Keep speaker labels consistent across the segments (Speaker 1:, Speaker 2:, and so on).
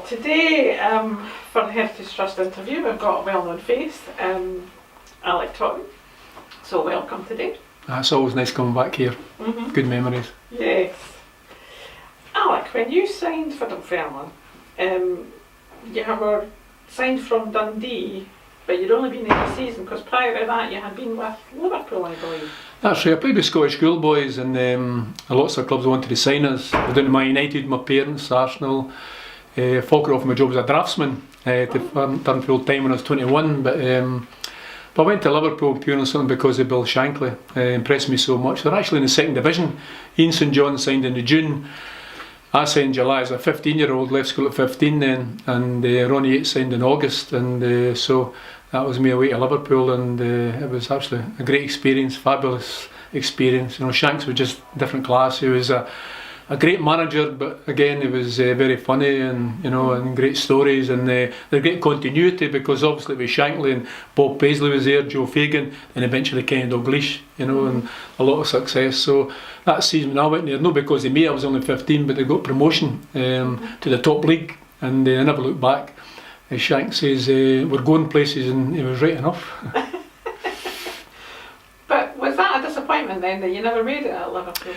Speaker 1: Today, for the Heritage Trust interview, we've got a well-known face, Alec Totten. So welcome today.
Speaker 2: It's always nice coming back here. Good memories.
Speaker 1: Yes. Alec, when you signed for Dunfermline, you were signed from Dundee, but you'd only been in a season, because prior to that you had been with Liverpool, I believe.
Speaker 2: That's right, I played with Scottish schoolboys, and lots of clubs wanted to sign us. I was down to Man United, my parents, Arsenal. Falked off my job as a draftsman to turn full time when I was 21, but I went to Liverpool purely and simply because of Bill Shankly. Impressed me so much. They're actually in the second division. Ian St John signed in June. I signed in July as a 15-year-old, left school at 15 then, and Ronnie Yates signed in August, and so that was me away to Liverpool, and it was actually a great experience, fabulous experience. You know, Shanks was just different class. He was a great manager, but again he was very funny, and and great stories, and the great continuity, because obviously with Shankly and Bob Paisley was there, Joe Fagan, and eventually Kenny Dalglish, and a lot of success. So that season when I went there, not because of me, I was only 15, but they got promotion to the top league, and I never looked back. Shank says we're going places, and he was right enough.
Speaker 1: But was that a disappointment then, that you never made it at Liverpool?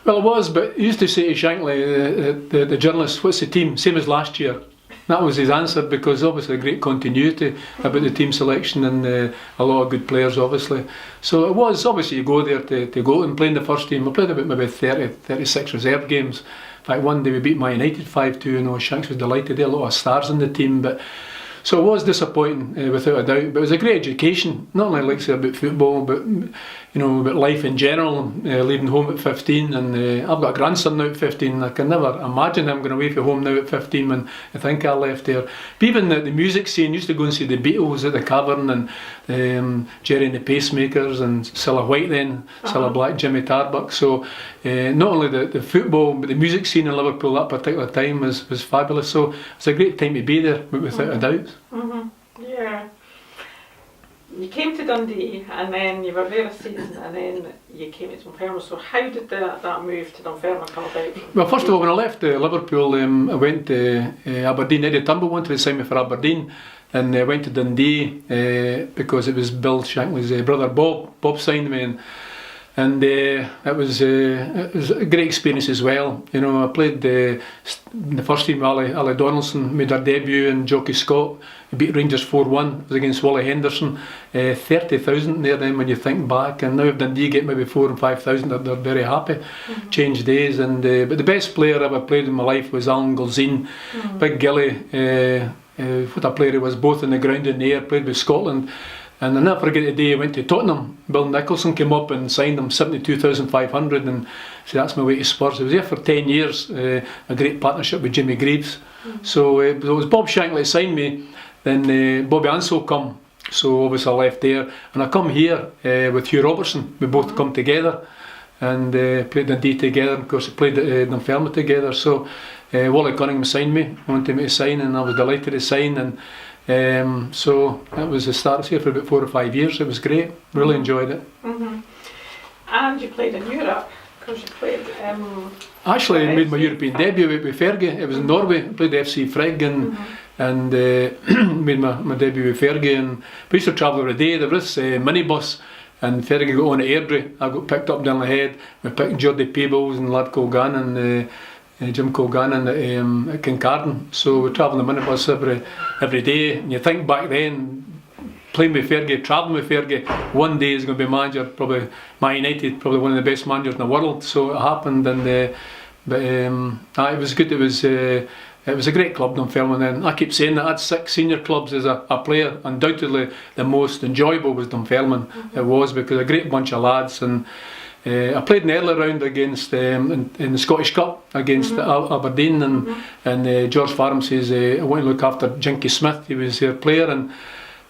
Speaker 2: Well, it was, but he used to say to Shankly, the journalist, what's the team? Same as last year. That was his answer, because obviously great continuity about the team selection, and a lot of good players obviously. So it was, obviously you go there to go and play in the first team. I played about maybe 36 reserve games. In fact, one day we beat Man United 5-2, Shanks was delighted. There were a lot of stars in the team, but so it was disappointing without a doubt, but it was a great education, not only like say about football, but about life in general. Leaving home at 15, and I've got a grandson now at 15. I can never imagine him going away from home now at 15 when I think I left there. But even the music scene, used to go and see the Beatles at the Cavern, and Jerry and the Pacemakers, and Cilla White then, Cilla Black, Jimmy Tarbuck. So not only the football, but the music scene in Liverpool that particular time was fabulous. So it's a great time to be there, without a doubt.
Speaker 1: Yeah. You came to Dundee, and then you were there a season, and then you came to Dunfermline. So how did that move to Dunfermline come about?
Speaker 2: Well, first of all, when I left Liverpool, I went to Aberdeen. Eddie Turnbull wanted to sign me for Aberdeen, and I went to Dundee because it was Bill Shankly's brother Bob signed me, and it was a great experience as well. I played in the first team. Ali Donaldson made her debut, and Jockey Scott. We beat Rangers 4-1. It was against Wally Henderson. 30,000 there then when you think back, and now if Dundee get maybe 4,000 and 5,000, they're very happy. Change days, and but the best player I ever played in my life was Alan Gilzine. Big Gilly. What a player he was, both in the ground and the air. Played with Scotland. And I'll never forget the day I went to Tottenham. Bill Nicholson came up and signed him 72,500, and so that's my way to Spurs. I was there for 10 years, a great partnership with Jimmy Greaves. So it was Bob Shankly that signed me, then Bobby Ansell come, so obviously I left there, and I come here with Hugh Robertson. We both come together, and played Dundee together, and of course we played at Dunfermline together. So Wally Cunningham signed me, wanted me to sign, and I was delighted to sign, and so that was the start. I was here for about 4 or 5 years. It was great, really enjoyed it.
Speaker 1: And you played in Europe, because you played...
Speaker 2: Actually, I made my European debut with Fergie. It was in Norway. I played FC Frigg, and made my debut with Fergie. And we used to travel every day. There was a minibus, and Fergie got on at Airdrie. I got picked up down the head. We picked Jordy Peebles and Lad Colgan and Jim Colgan at Kincardine. So we travelled in the minibus every day. And you think back then, playing with Fergie, travelling with Fergie, one day is going to be manager, probably Man United, probably one of the best managers in the world. So it happened, and but it was good. It was a great club, Dunfermline. And I keep saying that I had 6 senior clubs as a player. Undoubtedly, the most enjoyable was Dunfermline. It was, because a great bunch of lads, and I played in the early round against in the Scottish Cup against Aberdeen, and George Farham says I want to look after Jinky Smith. He was their player,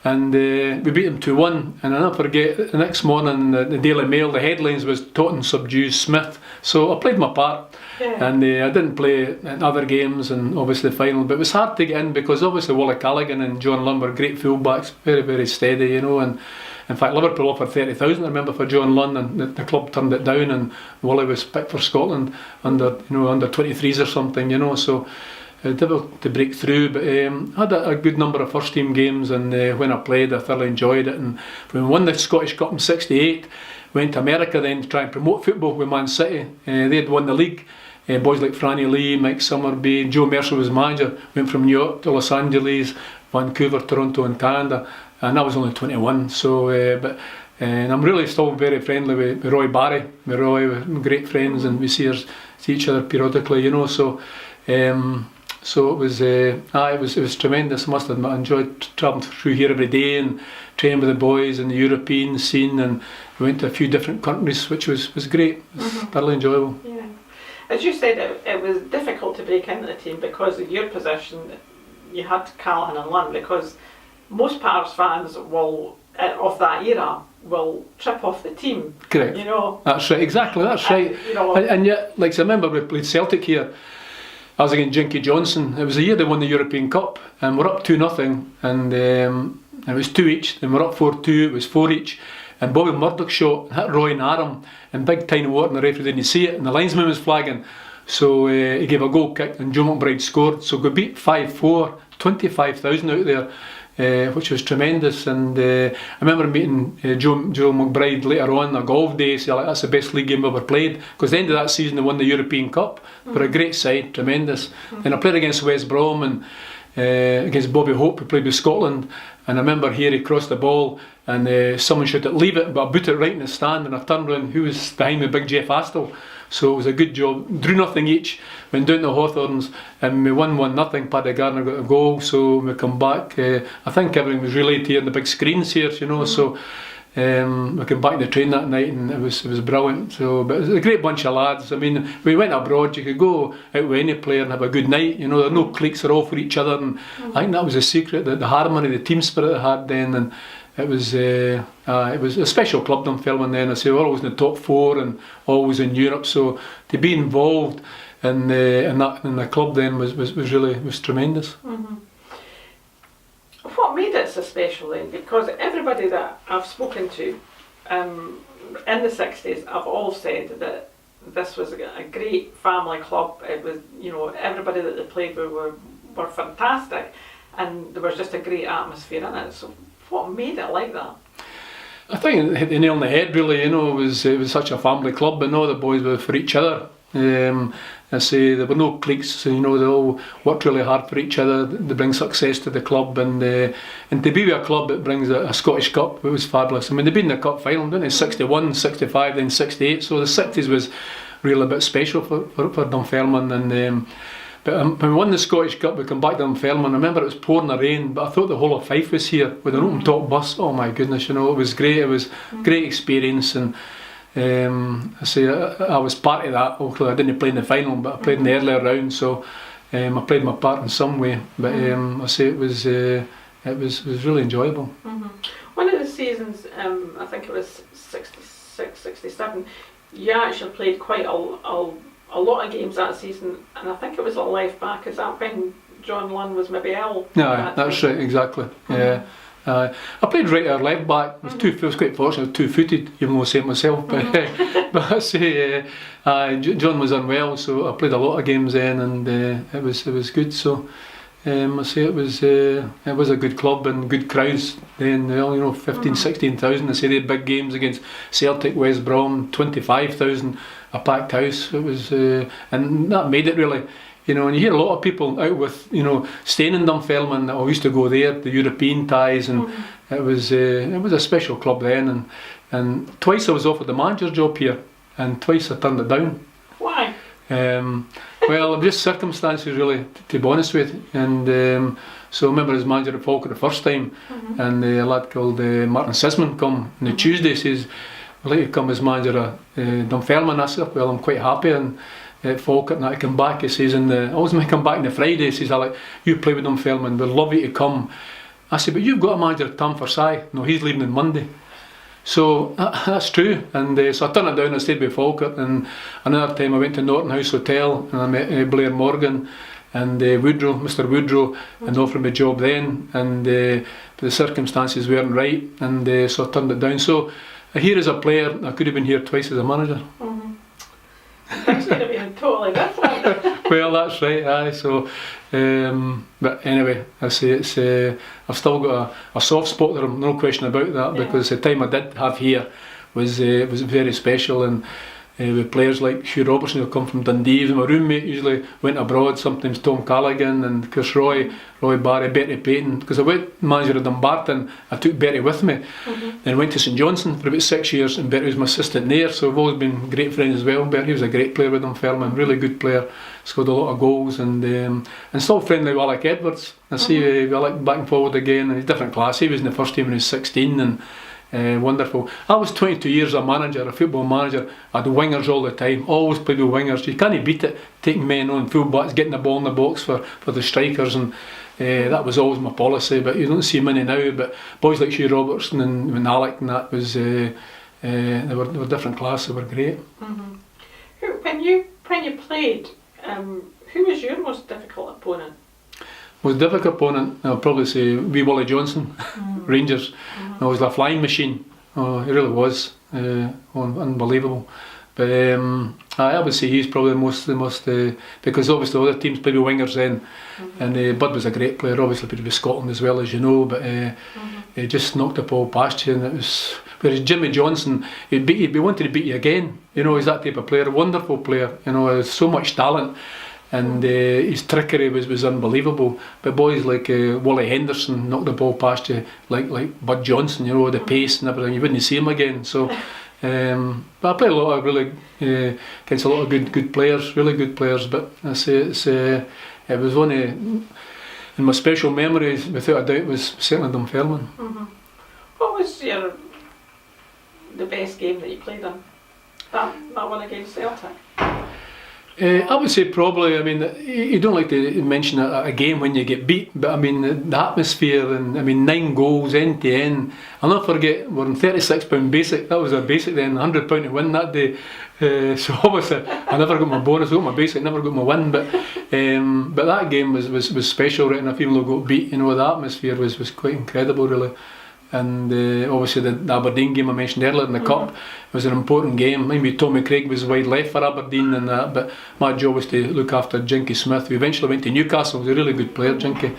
Speaker 2: and we beat him 2-1. And I'll never forget, the next morning the Daily Mail, the headlines was Totten subdues Smith. So I played my part. And I didn't play in other games, and obviously the final, but it was hard to get in, because obviously Wally Callaghan and John Lunn were great fullbacks, very, very steady, and in fact Liverpool offered 30,000, I remember, for John Lunn, and the club turned it down, and Wally was picked for Scotland under 23s or something, so difficult to break through, but I had a good number of first team games, and when I played I thoroughly enjoyed it. And when we won the Scottish Cup in '68, went to America then to try and promote football with Man City. They had won the league. Boys like Franny Lee, Mike Summerby, Joe Mercer was manager. Went from New York to Los Angeles, Vancouver, Toronto and Canada, and I was only 21. So, and I'm really still very friendly with Roy Barry. With Roy, we're great friends, and we see each other periodically, you know. So it was tremendous. I must admit, I enjoyed travelling through here every day and training with the boys in the European scene, and we went to a few different countries, which was great. It was thoroughly enjoyable.
Speaker 1: Yeah. As you said, it was difficult to break into the team because of your position. You had Callahan and Lunn, because most Pars fans will, of that era, will trip off the team.
Speaker 2: Correct.
Speaker 1: You know.
Speaker 2: That's right. Exactly. That's right.
Speaker 1: You know,
Speaker 2: and yet, like I remember, we played Celtic here. I was against Jinky Johnson. It was the year they won the European Cup, and we're up 2-0, and it was 2 each. Then we're up 4-2. It was 4 each. And Bobby Murdoch shot, hit Roy in the arm, and big tiny water, and the referee didn't see it, and the linesman was flagging. So he gave a goal kick, and Joe McBride scored. So we beat 5-4, 25,000 out there, which was tremendous. And I remember meeting Joe McBride later on a golf day. So like, that's the best league game we ever played, because the end of that season they won the European Cup. But a great side, tremendous. And I played against West Brom and against Bobby Hope, who played with Scotland. And I remember here he crossed the ball, and someone shouted, "Leave it," but I put it right in the stand, and I turned around, who was behind me? Big Jeff Astle. So it was a good job. Drew nothing each, went down to Hawthorns, and we won 1-0. Paddy Gardner got a goal, so we come back. I think everything was relayed here on the big screens here, you know. So we came back to the train that night, and it was brilliant. So, but it was a great bunch of lads. I mean, we went abroad. You could go out with any player and have a good night. You know, there were no cliques. They're all for each other, and I think that was the secret, the harmony, the team spirit they had then. And it was a special club, Dunfermline. Then I say we're always in the top 4 and always in Europe. So to be involved in the club then was really tremendous.
Speaker 1: Mm-hmm. What made it so special then? Because everybody that I've spoken to in the 60s have all said that this was a great family club. It was, you know, everybody that they played with were fantastic, and there was just a great atmosphere in it. So what made it like that? I
Speaker 2: think it hit the nail on the head, really. You know, it was such a family club, and all the boys were for each other. I say there were no cliques. You know, they all worked really hard for each other. They bring success to the club, and to be with a club that brings a Scottish Cup, it was fabulous. I mean, they've been in the cup final, didn't they? 61, 65, then 68. So the 60s was really a bit special for Dunfermline. And but when we won the Scottish Cup, we come back to Dunfermline. I remember it was pouring the rain, but I thought the whole of Fife was here with an open top bus. Oh my goodness, you know, it was great. It was a great experience, and I say I was part of that. Although I didn't play in the final, but I played in the earlier round, so I played my part in some way. But I say it was really enjoyable.
Speaker 1: Mm-hmm. One of the seasons, I think it was 66, 67, you actually played quite a lot of games that season, and I think it was a left back. Is that when John Lunn was maybe ill?
Speaker 2: Yeah, that's right, exactly. Yeah. I played right or left back. I was quite fortunate, 2-footed, even though I say it myself. But I say John was unwell, so I played a lot of games then, and it was good. So I say it was a good club and good crowds then. You know, 15,000, 16,000. I say they had big games against Celtic, West Brom, 25,000, a packed house. It was, and that made it really. You know, and you hear a lot of people out with, you know, staying in Dunfermline that used to go there, the European ties, and it was a special club then. And twice I was offered the manager's job here, and twice I turned it down.
Speaker 1: Why?
Speaker 2: Well, just circumstances really, to be honest with you. And so I remember as manager at Falkirk the first time, and a lad called Martin Sisman come on the Tuesday, says, "I'd like to come as manager at Dunfermline." I said, "Well, I'm quite happy." And at Falkirk, and I come back, he says, I always make him back on the Friday, he says, "You play with Dunfermline, we'd love you to come." I said, "But you've got a manager at Tam Forsyth." "No, he's leaving on Monday." So that's true, and so I turned it down. I stayed with Falkirk, and another time I went to Norton House Hotel, and I met Blair Morgan and Mr. Woodrow, and offered me a job then, and the circumstances weren't right, and so I turned it down. So here as a player, I could have been here twice as a manager.
Speaker 1: Things would have been totally different.
Speaker 2: Well, that's right, aye. So, but anyway, I say it's. I've still got a soft spot there. No question about that, because the time I did have here was very special, and with players like Hugh Robertson who come from Dundee. My roommate usually went abroad. Sometimes Tom Callaghan and Chris Roy Barry, Bertie Payton. Because I went manager of Dumbarton, I took Bertie with me. Then went to St Johnstone for about 6 years, and Bertie was my assistant there. So we've always been great friends as well. Bertie was a great player with Dunfermline, really good player. Scored a lot of goals, and still friendly with Alec Edwards. I see Alec back and forward again. And he's a different class. He was in the first team when he was 16, and wonderful. I was 22 years a manager, a football manager. I had wingers all the time, always played with wingers. You can't beat it, taking men on, full backs, getting the ball in the box for the strikers, and that was always my policy. But you don't see many now. But boys like Hugh Robertson and Alec, and that was they were different class. They were great.
Speaker 1: When you played, who was your most difficult opponent?
Speaker 2: Most difficult opponent, I'll probably say wee Wally Johnson, Rangers. It was a flying machine. Oh, he really was unbelievable. But I would say he's probably the most because obviously other teams played with wingers then, and Bud was a great player. Obviously played with Scotland as well, as you know. But he just knocked the ball past you, and it was. Whereas Jimmy Johnson, he'd be wanting to beat you again. You know, he's that type of player, a wonderful player. You know, has so much talent. And his trickery was unbelievable. But boys like Wally Henderson knocked the ball past you like Bud Johnson, you know, the pace and everything. You wouldn't see him again. So, but I played a lot of really against a lot of good players, really good players. But I say it was one of in my special memories, without a doubt, was certainly Dunfermline.
Speaker 1: What was the best game that you played in? That one against Celtic.
Speaker 2: I would say probably, I mean, you don't like to mention a game when you get beat, but I mean, the atmosphere, and I mean, 9 goals end to end. I'll not forget, we're on £36 basic, that was our basic then, £100 to win that day. So obviously, I never got my bonus, I got my basic, never got my win, but that game was special, right enough, even though we got beat, you know, the atmosphere was quite incredible, really. And obviously the Aberdeen game I mentioned earlier in the Cup was an important game. Maybe Tommy Craig was wide left for Aberdeen and that, but my job was to look after Jinky Smith, who eventually went to Newcastle. He was a really good player, Jinky.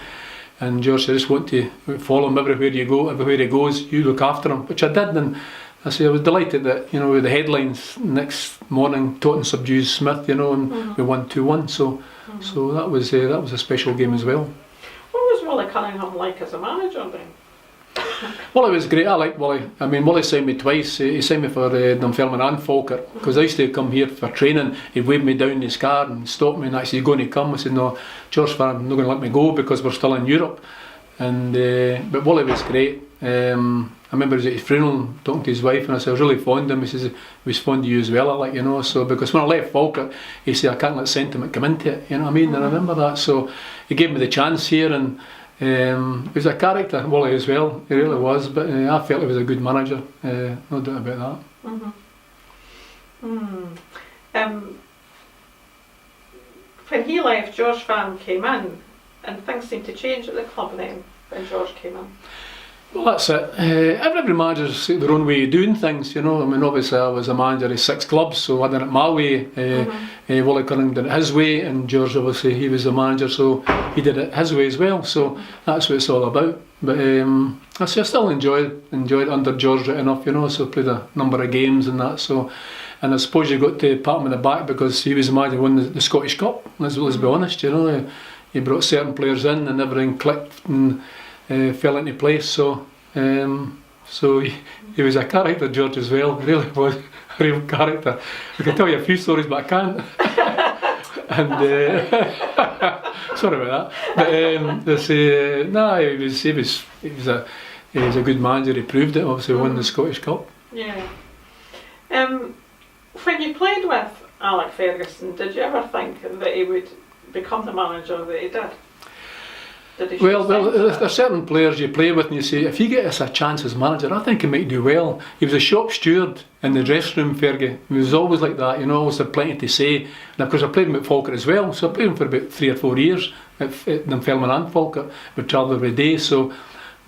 Speaker 2: And George, I just want to follow him everywhere you go, everywhere he goes, you look after him, which I did. And I was delighted that, you know, with the headlines next morning, Totten subdues Smith, you know, and we won 2-1. So that was a special game as well.
Speaker 1: What was Wally Cunningham like as a manager then?
Speaker 2: Well, it was great. I liked Wally. I mean, Wally signed me twice. He signed me for Dunfermline and Falkirk, because I used to come here for training. He'd wave me down in his car and stop me, and I said, "You're going to come?" I said, "No, George, I'm not going to let me go because we're still in Europe." And but Wally was great. I remember he was at his funeral talking to his wife, and I said, "I was really fond of him." He says, "He was fond of you as well, you know." So because when I left Falkirk, he said, "I can't let sentiment come into it." You know what I mean? And I remember that. So he gave me the chance here, and. He was a character, Wally, as well. He really was, but I felt he was a good manager, no doubt about
Speaker 1: that. When he left, George Van came in, and things seemed to change at the club then when George came in.
Speaker 2: Well, that's it. Every manager's got their own way of doing things, you know. I mean, obviously I was a manager of 6 clubs, so I did it my way. Wally Cunningham did it his way, and George, obviously, he was the manager, so he did it his way as well. So that's what it's all about. But I still enjoyed under George right enough, you know. So played a number of games and that. So, and I suppose you got to pat him on the back because he was the manager who won the Scottish Cup. Let's be honest, you know. He brought certain players in, and everything clicked and fell into place. So he was a character, George, as well. He really was a real character. I can tell you a few stories, but I can't. And sorry about that. But he was a good manager. He proved it. Obviously, won the Scottish Cup.
Speaker 1: Yeah. When you played with Alec Ferguson, did you ever think that he would become the manager that he did? Well,
Speaker 2: there's certain players you play with and you say, if you get us a chance as manager, I think he might do well. He was a shop steward in the dressing room, Fergie. He was always like that, you know, always had plenty to say. And of course I played him at Falkirk as well, so I played him for about 3 or 4 years at Dunfermline and Falkirk. We travelled every day, so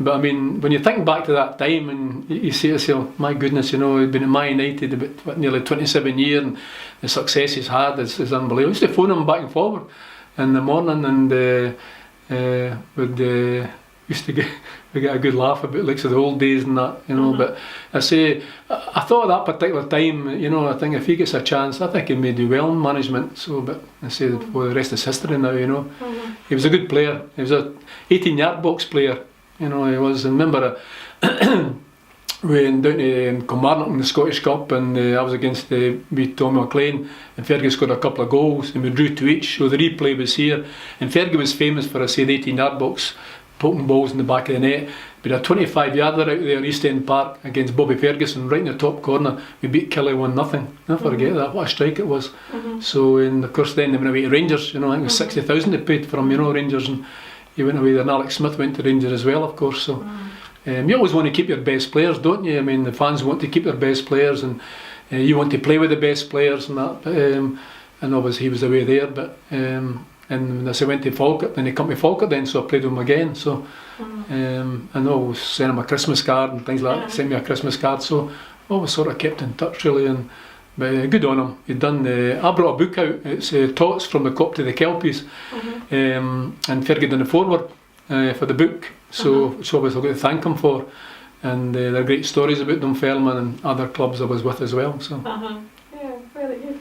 Speaker 2: But I mean, when you think back to that time and you say to yourself, my goodness, you know, he'd been at Man United about nearly 27 years and the success he's had is unbelievable. I used to phone him back and forward in the morning and used to get a good laugh about like the old days and that, you know. But I say, I thought at that particular time, you know, I think if he gets a chance, I think he may do well in management. So, but I say, well, the rest is history now, you know. He was a good player. He was a 18-yard box player, you know. He was. And remember, we went down to Kilmarnock in the Scottish Cup, and I was against with Tommy McLean, and Fergie scored a couple of goals, and we drew to each. So the replay was here, and Fergie was famous for, I say, the 18-yard box, poking balls in the back of the net. We had a 25-yarder out there, East End Park, against Bobby Ferguson, right in the top corner. We beat Kelly 1-0. Never forget that. What a strike it was. So, and of course, then they went away to Rangers. You know, I think it was 60,000 they paid for him. You know, Rangers, and he went away there. And Alex Smith went to Rangers as well, of course. So, you always want to keep your best players, don't you? I mean, the fans want to keep their best players, and you want to play with the best players and that. But, and obviously, he was away there, but. And as I went to Falkirk, then he come to Falkirk then, so I played with him again. So I know I sent him a Christmas card and things like that. Sent me a Christmas card, so always sort of kept in touch really. And but good on him. He'd done. I brought a book out. It's Tots from the Cop to the Kelpies, and Fergie done the foreword for the book. So it's obviously I've got to thank him for. And there are great stories about Dunfermline and other clubs I was with as well. So
Speaker 1: yeah, very good.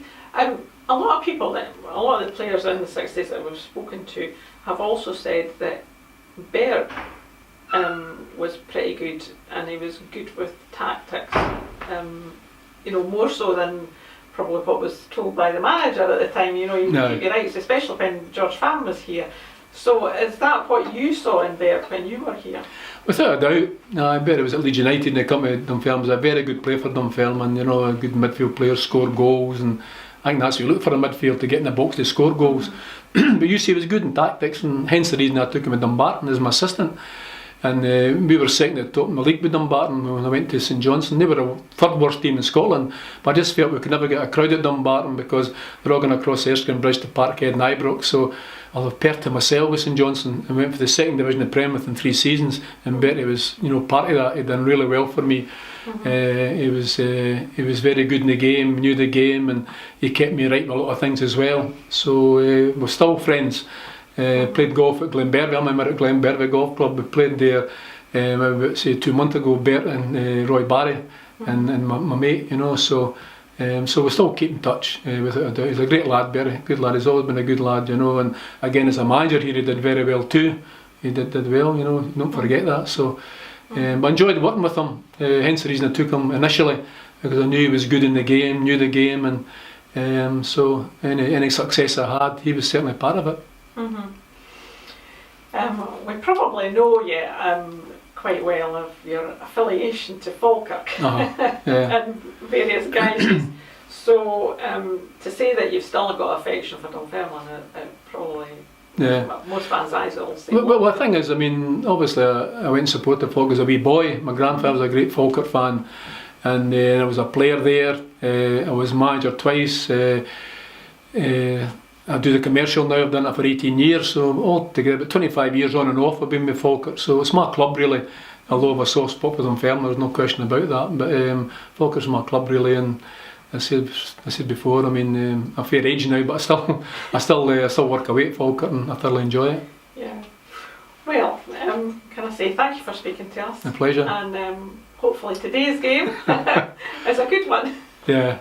Speaker 1: A lot of people, a lot of the players in the 60s that we've spoken to have also said that Bert was pretty good, and he was good with tactics, you know, more so than probably what was told by the manager at the time. You know, you keep your rights, especially when George Pham was here. So is that what you saw in Bert when you were here?
Speaker 2: Without a doubt. I bet it was at Leeds United and they come to Dunfermline. He was a very good player for Dunfermline, you know, a good midfield player, score goals, and I think that's what you look for a midfield, to get in the box to score goals. But you see, he was good in tactics, and hence the reason I took him at Dumbarton as my assistant. And we were second at the top in the league with Dumbarton when I went to St Johnstone. They were a third worst team in Scotland, but I just felt we could never get a crowd at Dumbarton because they're all going across Erskine Bridge to Parkhead and Ibrox. So I'll have paired to myself with St Johnstone and went for the second division of Prem within 3 seasons. And Bertie was, you know, part of that. He'd done really well for me. He was very good in the game, knew the game, and he kept me right in a lot of things as well. So we're still friends. Played golf at Glenbervie. I remember at Glenbervie Golf Club. We played there about, say, 2 months ago. Bert and Roy Barry and my mate, you know. So we still keep in touch without a doubt. He's a great lad, Bertie. Good lad. He's always been a good lad, you know. And again, as a manager here, he did very well too. He did well, you know. Don't forget that. So. But I enjoyed working with him, hence the reason I took him initially, because I knew he was good in the game, knew the game, and so any success I had, he was certainly part of it.
Speaker 1: We probably know you quite well of your affiliation to Falkirk and various guises. So to say that you've still got affection for Dunfermline, it probably... Most fans' eyes will say.
Speaker 2: Well, the thing is, I mean, obviously I went and supported Falkirk as a wee boy. My grandfather was a great Falkirk fan, and I was a player there. I was manager twice. I do the commercial now. I've done it for 18 years, so altogether about 25 years on and off I've been with Falkirk. So it's my club really. Although I have a soft spot with Dunfermline, there's no question about that. But Falkirk's my club really, and I said before, I mean, I'm a fair age now, but I still work away at Falkirk and I thoroughly enjoy it.
Speaker 1: Yeah. Well, can I say thank you for speaking to us?
Speaker 2: A pleasure.
Speaker 1: And hopefully today's game is a good one. Yeah.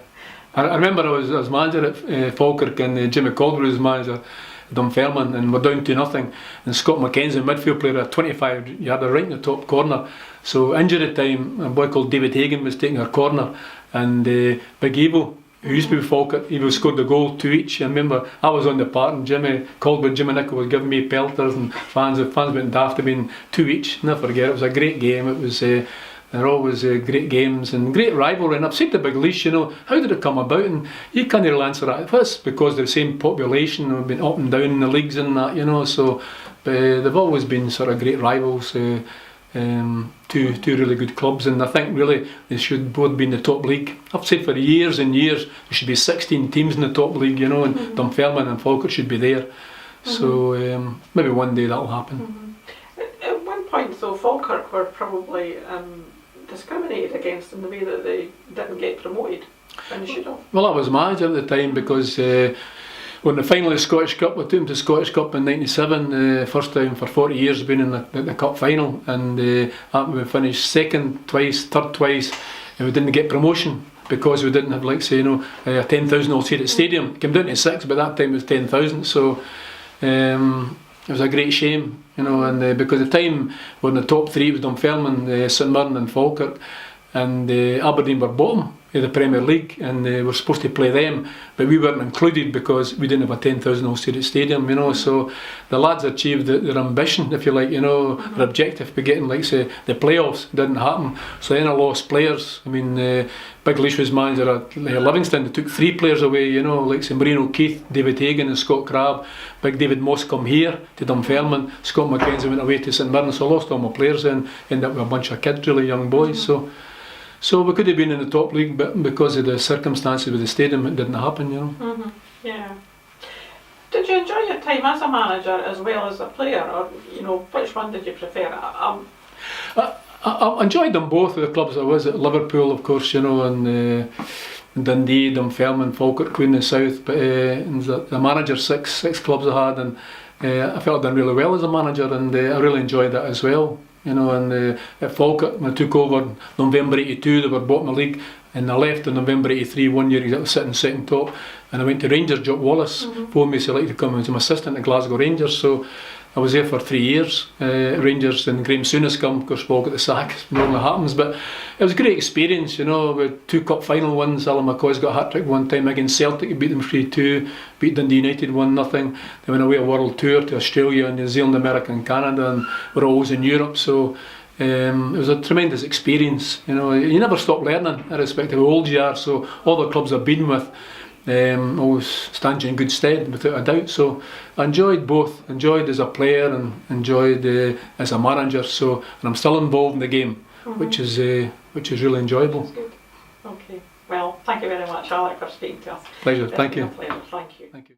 Speaker 2: I remember I was manager at Falkirk, and Jimmy Caldwell was manager at Dunfermline, and we're down 2-0, and Scott McKenzie, midfield player, a 25-yarder right in the top corner. So injury time, a boy called David Hagan was taking a corner, and Big Evo, who used to be with Falkirk, Evo scored the goal, 2 each. I remember I was on the part, and Jimmy Nichol was giving me pelters, and fans went daft. I mean, 2 each. Never forget. It was a great game. It was. They're always great games and great rivalry. And I've said to Big Leash, you know, how did it come about? And you can't really answer that. It's because they're the same population. We've been up and down in the leagues and that, you know. So they've always been sort of great rivals. Two really good clubs, and I think really they should both be in the top league. I've said for years and years there should be 16 teams in the top league, you know, and Dunfermline and Falkirk should be there. So maybe one day that'll happen.
Speaker 1: At one point so Falkirk were probably discriminated against in the way that they didn't get promoted when they should have.
Speaker 2: Well, I was manager at the time because when the final of the Scottish Cup, we took them to the Scottish Cup in '97, first time for 40 years been in the cup final, and we finished second twice, third twice, and we didn't get promotion because we didn't have, like say, a 10,000 all seated stadium. It came down to 6, but that time it was 10,000, so it was a great shame, and because the time when the top three was Dunfermline, St Mirren and Falkirk, and Aberdeen were bottom of the Premier League, and we were supposed to play them, but we weren't included because we didn't have a 10,000 all seated stadium, so the lads achieved their ambition, if you like, their objective by getting, like say, the playoffs. Didn't happen, so then I lost players. I mean, Big Leash was manager at Livingston. They took 3 players away, like say Marino Keith, David Hagan and Scott Crabb. Big David Moss come here to Dunfermline. Scott McKenzie went away to St Mirren, so I lost all my players and ended up with a bunch of kids, really young boys. So we could have been in the top league, but because of the circumstances with the stadium, it didn't happen,
Speaker 1: Yeah. Did you enjoy your time as a manager as well as a player, or which one did you prefer?
Speaker 2: I enjoyed them both, the clubs I was at. Liverpool, of course, and Dundee, Dunfermline, Falkirk, Queen of the South. But the manager, six clubs I had, and I felt I done really well as a manager, and I really enjoyed that as well. And at Falkirk, when I took over November '82, they were bottom of the league, and I left in November '83 one year, I was sitting second top, and I went to Rangers. Jock Wallace phoned me, said I'd like to come as my assistant at Glasgow Rangers, so I was there for 3 years at Rangers, and Graham Souness come, of course Paul got the sack, it normally happens, but it was a great experience, with 2 cup final wins. Alan McCoy's got a hat-trick one time against Celtic, he beat them 3-2, beat Dundee United 1-0, they went away a world tour to Australia, New Zealand, America and Canada, and we're always in Europe, so it was a tremendous experience. You never stop learning, irrespective of how old you are, so all the clubs I've been with always stand you in good stead, without a doubt. So I enjoyed both, enjoyed as a player and enjoyed as a manager, and I'm still involved in the game, which is really enjoyable.
Speaker 1: That's good. Okay, well, thank you very much, Alec, for speaking to us.
Speaker 2: Pleasure,
Speaker 1: It's
Speaker 2: thank
Speaker 1: been
Speaker 2: you.
Speaker 1: a pleasure. Thank you.
Speaker 2: Thank you.